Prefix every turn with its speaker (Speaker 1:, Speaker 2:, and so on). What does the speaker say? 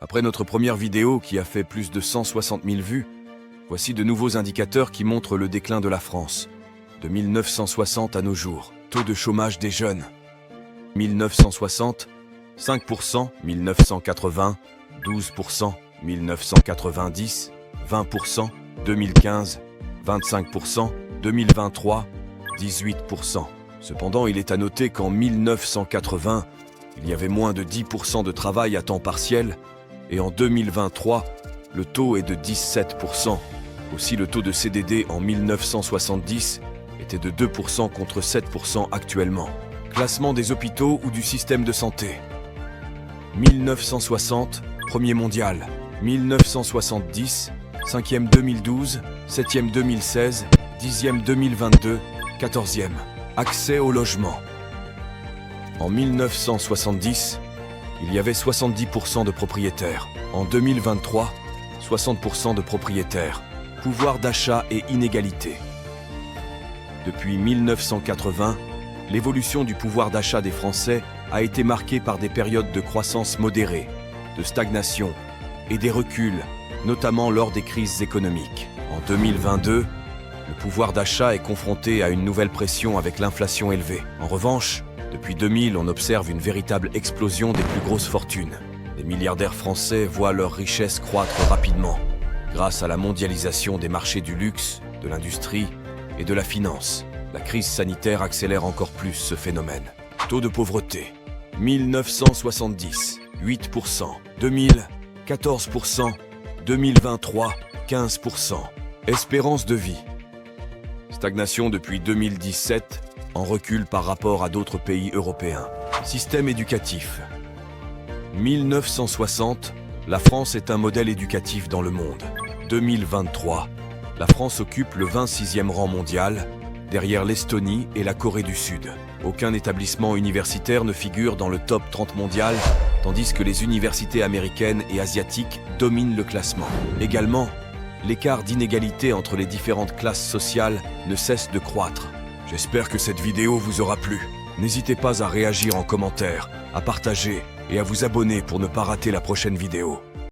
Speaker 1: Après notre première vidéo qui a fait plus de 160 000 vues, voici de nouveaux indicateurs qui montrent le déclin de la France. De 1960 à nos jours, taux de chômage des jeunes. 1960, 5%, 1980, 12%, 1990, 20%, 2015, 25%, 2023, 18%. Cependant, il est à noter qu'en 1980, il y avait moins de 10% de travail à temps partiel, et en 2023, le taux est de 17%. Aussi, le taux de CDD en 1970 était de 2% contre 7% actuellement. Classement des hôpitaux ou du système de santé. 1960, premier mondial. 1970, 5e 2012, 7e 2016, 10e 2022, 14e. Accès au logement. En 1970, il y avait 70% de propriétaires. En 2023, 60% de propriétaires. Pouvoir d'achat et inégalité. Depuis 1980, l'évolution du pouvoir d'achat des Français a été marquée par des périodes de croissance modérée, de stagnation et des reculs, notamment lors des crises économiques. En 2022, le pouvoir d'achat est confronté à une nouvelle pression avec l'inflation élevée. En revanche, depuis 2000, on observe une véritable explosion des plus grosses fortunes. Les milliardaires français voient leur richesse croître rapidement, grâce à la mondialisation des marchés du luxe, de l'industrie et de la finance. La crise sanitaire accélère encore plus ce phénomène. Taux de pauvreté. 1970, 8%. 2000, 14%. 2023, 15%. Espérance de vie. Stagnation depuis 2017, en recul par rapport à d'autres pays européens. Système éducatif. 1960, la France est un modèle éducatif dans le monde. 2023, la France occupe le 26e rang mondial, derrière l'Estonie et la Corée du Sud. Aucun établissement universitaire ne figure dans le top 30 mondial, tandis que les universités américaines et asiatiques dominent le classement. Également, l'écart d'inégalité entre les différentes classes sociales ne cesse de croître. J'espère que cette vidéo vous aura plu. N'hésitez pas à réagir en commentaire, à partager et à vous abonner pour ne pas rater la prochaine vidéo.